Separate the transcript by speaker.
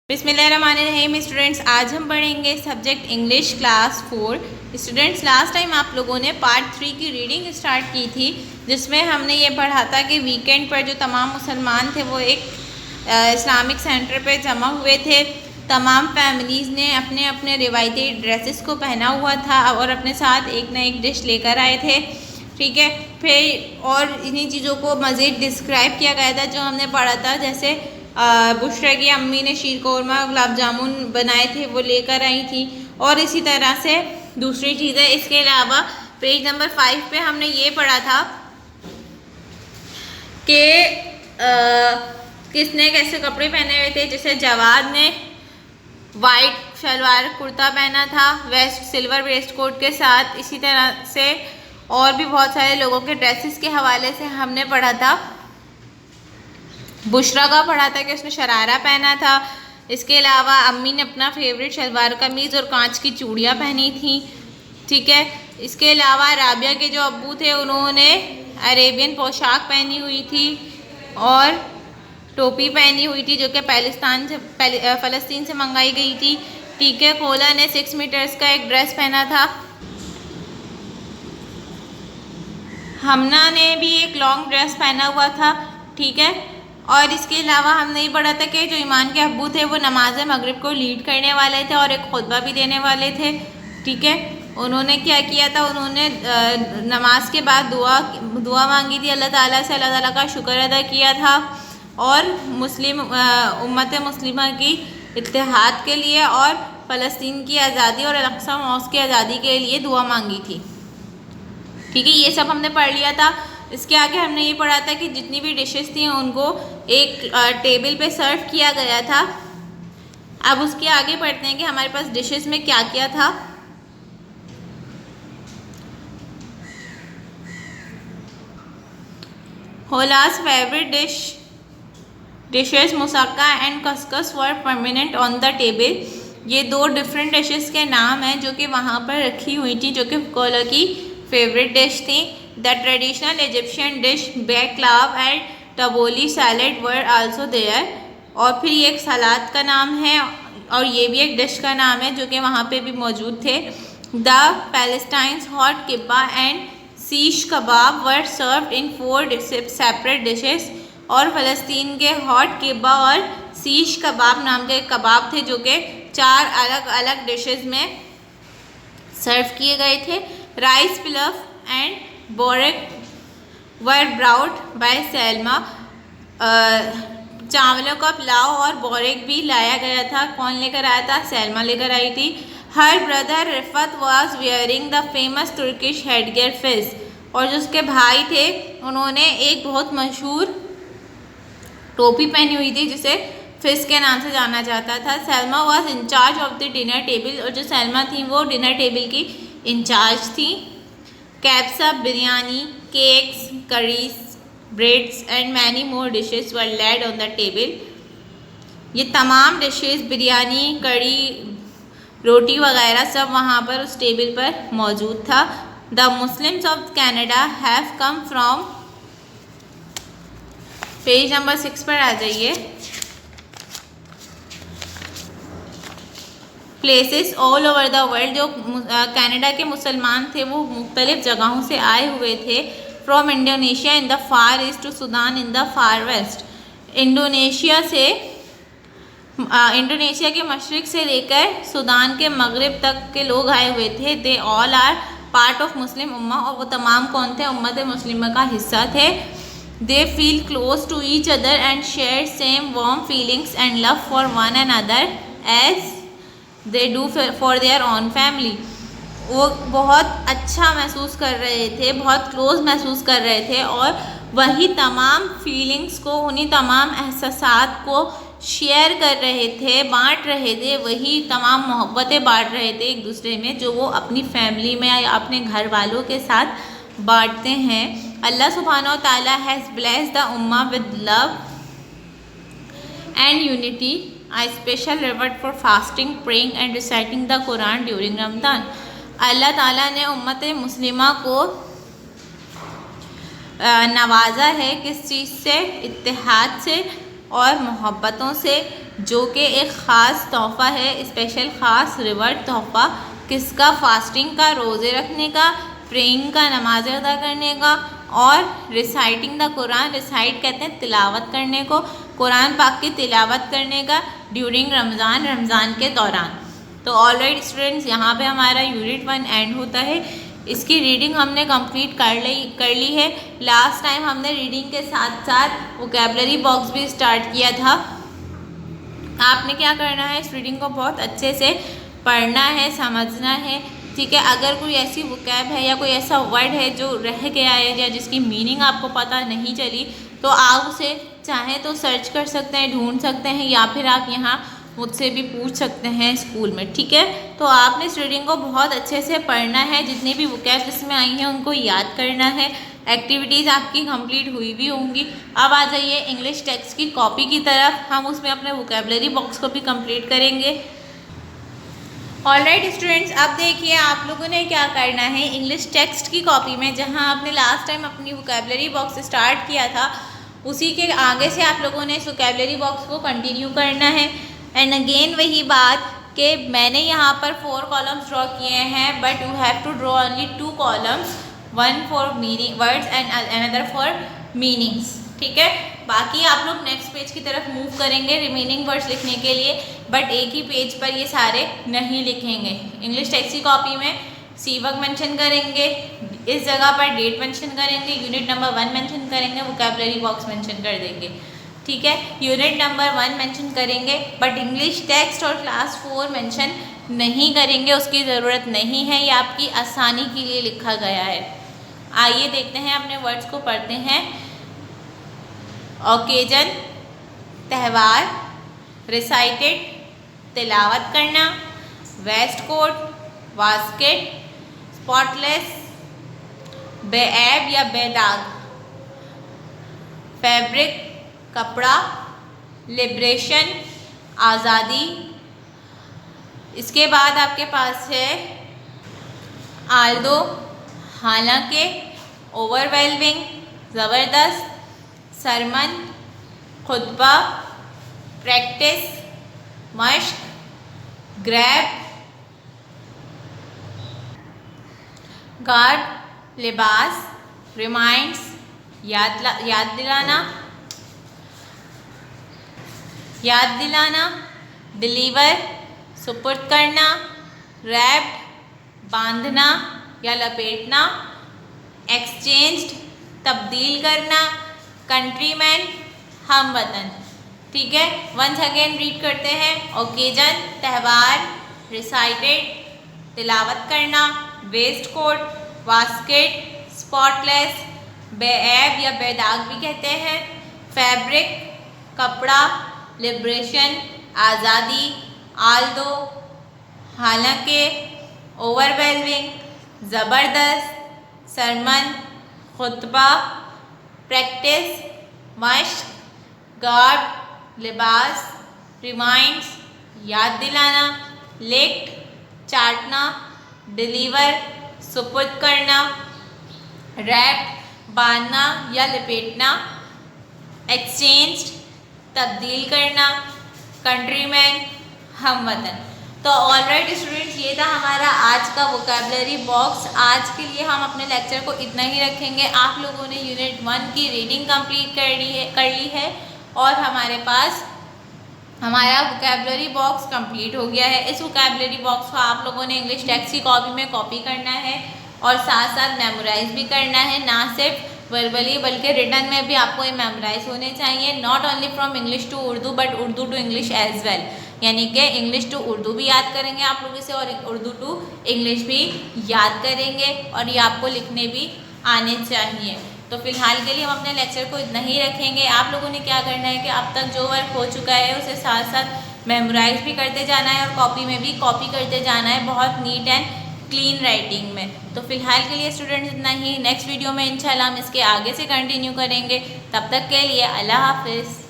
Speaker 1: बिस्मिल्लाहिर्रहमानिर्रहीम स्टूडेंट्स, आज हम पढ़ेंगे subject English class 4। Students, last time आप लोगों ने पार्ट 3 की रीडिंग स्टार्ट की थी, जिसमें हमने ये पढ़ा था कि वीकेंड पर जो तमाम मुसलमान थे वो एक इस्लामिक सेंटर पे जमा हुए थे। तमाम फैमिलीज़ ने अपने अपने रिवायती ड्रेसेस को पहना हुआ था और अपने साथ एक ना एक डिश लेकर आए थे। ठीक है, फिर और इन्हीं चीज़ों को मज़ीद डिस्क्राइब किया गया था जो हमने पढ़ा था। जैसे बुशरा की अम्मी ने शीर कौरमा गुलाब जामुन बनाए थे, वो लेकर आई थी। और इसी तरह से दूसरी चीज़ें। इसके अलावा पेज नंबर 5 पे हमने ये पढ़ा था कि किसने कैसे कपड़े पहने हुए थे। जैसे जवाद ने वाइट शलवार कुर्ता पहना था वेस्ट सिल्वर वेस्ट कोट के साथ। इसी तरह से और भी बहुत सारे लोगों के ड्रेसेस के हवाले से हमने पढ़ा था। बुशरा का पढ़ा था कि उसने शरारा पहना था। इसके अलावा अम्मी ने अपना फेवरेट शलवार कमीज़ और कांच की चूड़ियाँ पहनी थी। ठीक है, इसके अलावा राबिया के जो अब्बू थे उन्होंने अरेबियन पोशाक पहनी हुई थी और टोपी पहनी हुई थी जो कि फ़लस्तीन से मंगाई गई थी। ठीक है, कोला ने 6 मीटर्स का एक ड्रेस पहना था। हमना ने भी एक लॉन्ग ड्रेस पहना हुआ था। ठीक है, और इसके अलावा हमने ये पढ़ा था कि जो ईमान के अब्बू थे वो नमाज मगरिब को लीड करने वाले थे और एक खुतबा भी देने वाले थे। ठीक है, उन्होंने क्या किया था, उन्होंने नमाज के बाद दुआ मांगी थी अल्लाह ताला से, अल्लाह ताला का शुक्र अदा किया था और मुस्लिम उम्मत मुस्लिमा की इत्तेहाद के लिए और फ़लस्तीन की आज़ादी और अल-अक़सा मॉस्क की आज़ादी के लिए दुआ मांगी थी। ठीक है, ये सब हमने पढ़ लिया था। इसके आगे हमने ये पढ़ा था कि जितनी भी डिशेस थी उनको एक टेबल पे सर्व किया गया था। अब उसके आगे पढ़ते हैं कि हमारे पास डिशेस में क्या क्या था। होलास favourite dishes moussaka and couscous were permanent on the table. ये दो डिफरेंट डिशेस के नाम हैं जो कि वहाँ पर रखी हुई थी, जो कि कोला की फेवरेट डिश थी। The traditional Egyptian dish baklava and tabbouleh salad were also there. और फिर ये एक सलाद का नाम है और ये भी एक डिश का नाम है जो कि वहाँ पे भी मौजूद थे। The Palestinians hot kibbeh and shish kebab were served in 4 separate dishes. और फ़लस्तीन के हॉट किब्बा और सीश कबाब नाम के कबाब थे जो कि 4 अलग अलग डिशेस में सर्व किए गए थे। Rice pilaf and borek were brought by Salma. चावलों का पुलाव और बोरेक भी लाया गया था। कौन लेकर आया था? सैल्मा लेकर आई थी। Her brother Rifat was wearing the famous Turkish headgear फिज। और जो उसके भाई थे उन्होंने एक बहुत मशहूर टोपी पहनी हुई थी जिसे फिज के नाम से जाना जाता था। Salma was in charge of the dinner table. और जो सैल्मा थी वो डिनर टेबल की इंचार्ज थी। कैप्सा biryani, cakes, curries, breads and many more dishes were laid on the table. ये तमाम डिशेस, बिरयानी, कड़ी, रोटी वगैरह सब वहाँ पर उस टेबल पर मौजूद था। The Muslims of Canada have come from. Page number 6 पर आ जाइए। Places all over the world. जो कनाडा के मुसलमान थे वो मुख्तलिफ जगहों से आए हुए थे। From Indonesia in the far east to Sudan in the far west. Indonesia के मशरिक से लेकर सूडान के मगरिब तक के लोग आए हुए थे। They all are part of Muslim उम्मा। और वो तमाम कौन थे? उम्मत मुस्लिमा का हिस्सा थे। They feel close to each other and share same warm feelings and love for one and other as they do for their own family. वो बहुत अच्छा महसूस कर रहे थे, बहुत क्लोज महसूस कर रहे थे और वही तमाम फीलिंग्स को, उन्हीं तमाम एहसासात को शेयर कर रहे थे, बांट रहे थे। वही तमाम मोहब्बतें बांट रहे थे एक दूसरे में जो वो अपनी फैमिली में या अपने घर वालों के साथ बांटते हैं। अल्लाह सुब्हानहू व तआला has blessed the Umma with love and unity. A special reward for fasting, praying and reciting the Quran during Ramadan. अल्लाह ताला ने उम्मत मुस्लिमा को नवाजा है किस चीज़ से? इत्तेहाद से और मोहब्बतों से, जो कि एक ख़ास तोहफ़ा है, स्पेशल ख़ास रिवर्ड तोहफ़ा किसका? फास्टिंग का, रोज़े रखने का, प्रेइंग का, नमाज अदा करने का, और रिसाइटिंग द कुरान। रिसाइट कहते हैं तिलावत करने को, कुरान पाक की तिलावत करने का ड्यूरिंग रमज़ान, रमज़ान के दौरान। तो ऑलराइट स्टूडेंट्स, यहाँ पे हमारा यूनिट 1 एंड होता है। इसकी रीडिंग हमने कंप्लीट कर ली है। लास्ट टाइम हमने रीडिंग के साथ साथ वोकैबुलरी बॉक्स भी स्टार्ट किया था। आपने क्या करना है, इस रीडिंग को बहुत अच्छे से पढ़ना है, समझना है, ठीक है। अगर कोई ऐसी वोकैब है या कोई ऐसा वर्ड है जो रह गया है या जिसकी मीनिंग आपको पता नहीं चली, तो आप उसे चाहें तो सर्च कर सकते हैं, ढूंढ सकते हैं, या फिर आप यहाँ मुझसे भी पूछ सकते हैं स्कूल में, ठीक है। तो आपने इस रीडिंग को बहुत अच्छे से पढ़ना है, जितनी भी वोकैब्स इसमें आई हैं उनको याद करना है। एक्टिविटीज़ आपकी कंप्लीट हुई भी होंगी। अब आ जाइए इंग्लिश टेक्स्ट की कॉपी की तरफ, हम उसमें अपने वोकैबुलरी बॉक्स को भी कंप्लीट करेंगे। ऑलराइट स्टूडेंट्स, अब देखिए आप लोगों ने क्या करना है। इंग्लिश टेक्स्ट की कॉपी में जहाँ आपने लास्ट टाइम अपनी वोकैबुलरी बॉक्स स्टार्ट किया था, उसी के आगे से आप लोगों ने इस वोकैबुलरी बॉक्स को कंटिन्यू करना है। एंड अगेन वही बात कि मैंने यहाँ पर 4 कॉलम्स ड्रॉ किए हैं, but you have to draw only 2 columns, 1 for meaning words and another for meanings, ठीक है। बाकी आप लोग नेक्स्ट पेज की तरफ मूव करेंगे रिमेनिंग वर्ड्स लिखने के लिए, बट एक ही पेज पर ये सारे नहीं लिखेंगे। इंग्लिश टेक्स्ट की कॉपी में सी वर्क मेंशन करेंगे, इस जगह पर डेट मेंशन करेंगे, यूनिट नंबर 1 मेंशन करेंगे, वोकैबुलरी बॉक्स मेंशन कर देंगे, ठीक है। यूनिट नंबर 1 मेंशन करेंगे, बट इंग्लिश टेक्स्ट और क्लास 4 मेंशन नहीं करेंगे, उसकी ज़रूरत नहीं है, ये आपकी आसानी के लिए लिखा गया है। आइए देखते हैं, अपने वर्ड्स को पढ़ते हैं। ओकेजन, त्यौहार, रिसाइटेड, तिलावत करना, वेस्ट कोट, बास्केट, स्पॉटलेस, बेऐब या बेदाग, फैब्रिक कपड़ा, लिबरेशन आज़ादी। इसके बाद आपके पास है आल्दो हालांकि, ओवरवेलमिंग ज़बरदस्त, सरमन खुतबा, प्रैक्टिस मश्क, ग्रैब गार्ड लिबास, रिमाइंड्स याद दिलाना, डिलीवर सुपुर्द करना, रैप्ड बांधना या लपेटना, एक्सचेंज्ड तब्दील करना, कंट्रीमैन हमवतन, ठीक है। वंस अगेन रीड करते हैं। ओकेजन त्यौहार, रिसाइटेड तिलावत करना, वेस्ट कोट, बास्केट, स्पॉटलेस बेऐब या बेदाग भी कहते हैं, फैब्रिक कपड़ा, लिबरेशन आज़ादी, आल्दो हालांकि, ओवरवेलमिंग ज़बरदस्त, सरमन खुतबा, प्रैक्टिस मश्क, गार्ड लिबास, रिमाइंड्स याद दिलाना, लिक्ट चाटना, डिलीवर सुपुर्द करना, रैप बांधना या लपेटना, एक्सचेंज्ड तब्दील करना, कंट्रीमैन हमवतन। तो ऑलराइट स्टूडेंट्स, ये था हमारा आज का वोकैबुलरी बॉक्स। आज के लिए हम अपने लेक्चर को इतना ही रखेंगे। आप लोगों ने यूनिट 1 की रीडिंग कंप्लीट कर ली है और हमारे पास हमारा वोकैबुलरी बॉक्स कंप्लीट हो गया है। इस वोकैबुलरी बॉक्स को आप लोगों ने इंग्लिश टेक्स्ट की कॉपी में कॉपी करना है और साथ साथ मेमोराइज भी करना है, ना सिर्फ वर्बली बल्कि रिटन में भी आपको ये मेमोराइज होने चाहिए। Not only from English to Urdu but Urdu to English as well, यानी कि इंग्लिश टू उर्दू भी याद करेंगे आप लोग इसे और उर्दू टू इंग्लिश भी याद करेंगे और ये आपको लिखने भी आने चाहिए। तो फिलहाल के लिए हम अपने लेक्चर को इतना ही रखेंगे। आप लोगों ने क्या करना है कि अब तक जो वर्क हो चुका है उसे साथ साथ मेमोराइज भी करते जाना है और कॉपी में भी कॉपी करते जाना है, बहुत नीट एंड क्लीन राइटिंग में। तो फिलहाल के लिए स्टूडेंट्स इतना ही। नेक्स्ट वीडियो में इंशाल्लाह हम इसके आगे से कंटिन्यू करेंगे। तब तक के लिए अल्लाह हाफिज़।